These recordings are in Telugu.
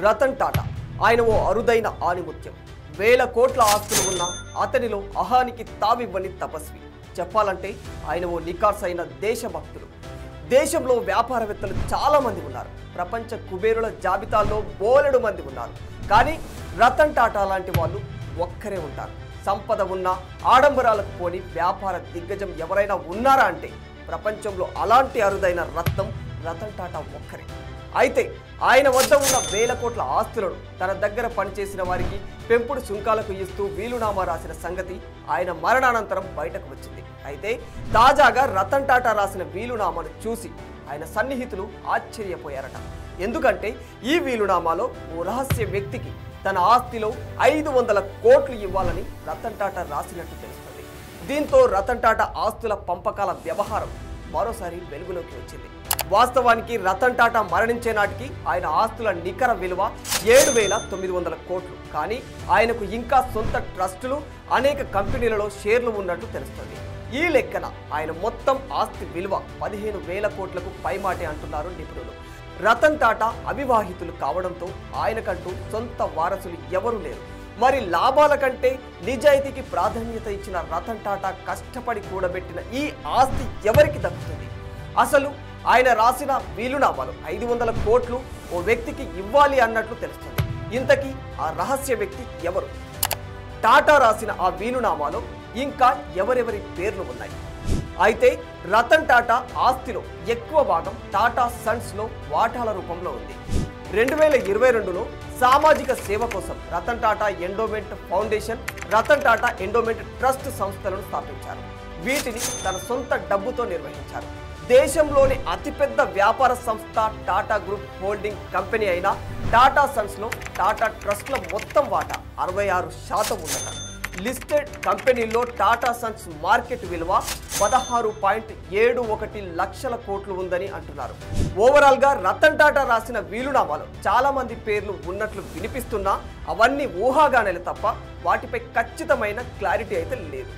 రతన్ టాటా ఆయన ఓ అరుదైన ఆణిముత్యం. వేల కోట్ల ఆస్తులు ఉన్న అతనిలో అహానికి తావివ్వని తపస్వి. చెప్పాలంటే ఆయన ఓ నికార్సైన దేశభక్తుడు. దేశంలో వ్యాపారవేత్తలు చాలా మంది ఉన్నారు. ప్రపంచ కుబేరుల జాబితాలో బోలెడు మంది ఉన్నారు. కానీ రతన్ టాటా లాంటి వాళ్ళు ఒక్కరే ఉంటారు. సంపద ఉన్న ఆడంబరాలకు పోని వ్యాపార దిగ్గజం ఎవరైనా ఉన్నారా అంటే ప్రపంచంలో అలాంటి అరుదైన రత్నం రతన్ టాటా ఒక్కరే. అయితే ఆయన వద్ద ఉన్న వేల కోట్ల ఆస్తులను తన దగ్గర పనిచేసిన వారికి పెంపుడు సుంకాలకు ఇస్తూ వీలునామా రాసిన సంగతి ఆయన మరణానంతరం బయటకు వచ్చింది. అయితే తాజాగా రతన్ టాటా రాసిన వీలునామాను చూసి ఆయన సన్నిహితులు ఆశ్చర్యపోయారట. ఎందుకంటే ఈ వీలునామాలో ఓ రహస్య వ్యక్తికి తన ఆస్తిలో 500 కోట్లు ఇవ్వాలని రతన్ టాటా రాసినట్టు తెలుస్తుంది. దీంతో రతన్ టాటా ఆస్తుల పంపకాల వ్యవహారం మరోసారి వెలుగులోకి వచ్చింది. వాస్తవానికి రతన్ టాటా మరణించే నాటికి ఆయన ఆస్తుల నికర విలువ 7,900 కోట్లు. కానీ ఆయనకు ఇంకా సొంత ట్రస్టులు, అనేక కంపెనీలలో షేర్లు ఉన్నట్టు తెలుస్తుంది. ఈ లెక్కన ఆయన మొత్తం ఆస్తి విలువ 15,000 కోట్లకు పైమాటే అంటున్నారు నిపుణులు. రతన్ టాటా అవివాహితులు కావడంతో ఆయనకంటూ సొంత వారసులు ఎవరూ లేరు. మరి లాభాల కంటే నిజాయితీకి ప్రాధాన్యత ఇచ్చిన రతన్ టాటా కష్టపడి కూడబెట్టిన ఈ ఆస్తి ఎవరికి దక్కుతుంది? అసలు ఆయన రాసిన వీలునామాలు 500 కోట్లు ఓ వ్యక్తికి ఇవ్వాలి అన్నట్లు తెలుస్తుంది. ఇంతకీ ఆ రహస్య వ్యక్తి ఎవరు? టాటా రాసిన ఆ వీలునామాలో ఇంకా ఎవరెవరి పేర్లు ఉన్నాయి? అయితే రతన్ టాటా ఆస్తిలో ఎక్కువ భాగం టాటా సన్స్లో వాటాల రూపంలో ఉంది. 2022లో సామాజిక సేవ కోసం Ratan Tata endowment foundation, Ratan Tata endowment trust సంస్థలను స్థాపించారు. వీటిని తన సొంత డబ్బుతో నిర్వహించారు. దేశంలోని అతిపెద్ద వ్యాపార సంస్థ టాటా గ్రూప్ హోల్డింగ్ కంపెనీ అయిన టాటా సన్స్లో టాటా ట్రస్ట్ల మొత్తం వాటా 66% ఉందట. లిస్టెడ్ కంపెనీల్లో టాటా సన్స్ మార్కెట్ విలువ 16.71 లక్షల కోట్లు ఉందని అంటున్నారు. ఓవరాల్గా రతన్ టాటా రాసిన వీలునామాలో చాలా మంది పేర్లు ఉన్నట్లు వినిపిస్తున్నా అవన్నీ ఊహాగానాలే తప్ప వాటిపై ఖచ్చితమైన క్లారిటీ అయితే లేదు.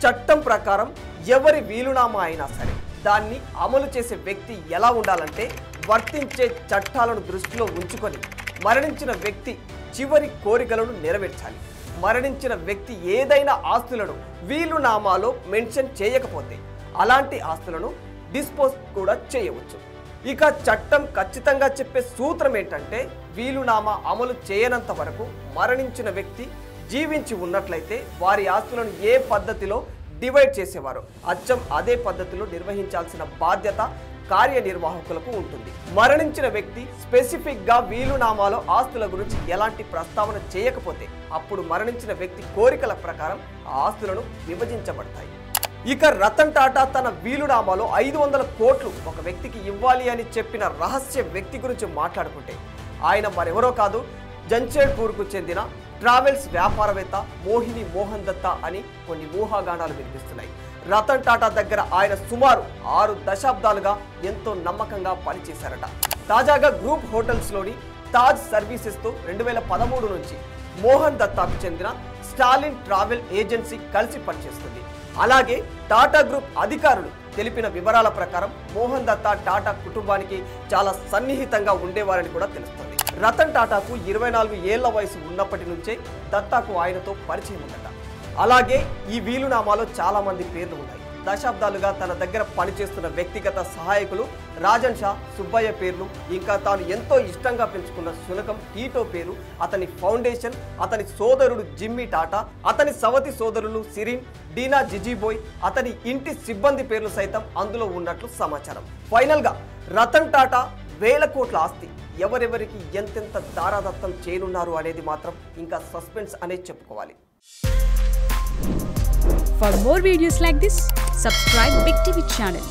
చట్టం ప్రకారం ఎవరి వీలునామా అయినా సరే దాన్ని అమలు చేసే వ్యక్తి ఎలా ఉండాలంటే వర్తించే చట్టాలను దృష్టిలో ఉంచుకొని మరణించిన వ్యక్తి చివరి కోరికలను నెరవేర్చాలి. మరణించిన వ్యక్తి ఏదైనా ఆస్తులను వీలునామాలో మెన్షన్ చేయకపోతే అలాంటి ఆస్తులను డిస్పోజ్ కూడా చేయవచ్చు. ఇక చట్టం ఖచ్చితంగా చెప్పే సూత్రం ఏంటంటే వీలునామా అమలు చేయనంత వరకు మరణించిన వ్యక్తి జీవించి ఉన్నట్లయితే వారి ఆస్తులను ఏ పద్ధతిలో డివైడ్ చేసేవారు అచ్చం అదే పద్ధతిలో నిర్వహించాల్సిన బాధ్యత కార్యనిర్వాహకులకు ఉంటుంది. మరణించిన వ్యక్తి స్పెసిఫిక్ గా వీలునామాలో ఆస్తుల గురించి ఎలాంటి ప్రస్తావన చేయకపోతే అప్పుడు మరణించిన వ్యక్తి కోరికల ప్రకారం ఆ ఆస్తులను విభజించబడతాయి. ఇక రతన్ టాటా తన వీలునామాలో 500 కోట్లు ఒక వ్యక్తికి ఇవ్వాలి అని చెప్పిన రహస్య వ్యక్తి గురించి మాట్లాడుకుంటే ఆయన మరెవరో కాదు, జంషెడ్పూర్కు చెందిన ట్రావెల్స్ వ్యాపారవేత్త మోహిని మోహన్ దత్తా అని కొన్ని ఊహాగానాలు వినిపిస్తున్నాయి. రతన్ టాటా దగ్గర ఆయన సుమారు 6 దశాబ్దాలుగా ఎంతో నమ్మకంగా పనిచేశారట. తాజాగా గ్రూప్ హోటల్స్లోని తాజ్ సర్వీసెస్తో 2013 నుంచి మోహన్ దత్తాకు చెందిన స్టాలిన్ ట్రావెల్ ఏజెన్సీ కలిసి పనిచేస్తుంది. అలాగే టాటా గ్రూప్ అధికారులు తెలిపిన వివరాల ప్రకారం మోహన్ దత్తా టాటా కుటుంబానికి చాలా సన్నిహితంగా ఉండేవారని కూడా తెలుస్తుంది. రతన్ టాటాకు 24 ఏళ్ల వయసు ఉన్నప్పటి నుంచే దత్తాకు ఆయనతో పరిచయం ఉందట. అలాగే ఈ వీలునామాలో చాలా మంది పేర్లు ఉన్నాయి. దశాబ్దాలుగా తన దగ్గర పనిచేస్తున్న వ్యక్తిగత సహాయకులు రాజన్ షా, సుబ్బయ్య పేర్లు, ఇంకా తాను ఎంతో ఇష్టంగా పెంచుకున్న శునకం టీటో పేరు, అతని ఫౌండేషన్, అతని సోదరుడు జిమ్మీ టాటా, అతని సవతి సోదరులు సిరిన్, డీనా జిజీబోయ్, అతని ఇంటి సిబ్బంది పేర్లు సైతం అందులో ఉన్నట్లు సమాచారం. ఫైనల్ గా రతన్ టాటా వేల కోట్ల ఆస్తి ఎవరెవరికి ఎంతెంత దారాదత్తం చేయనున్నారు అనేది మాత్రం ఇంకా సస్పెన్స్ అనేది చెప్పుకోవాలి. For more videos like this, subscribe Big TV channel.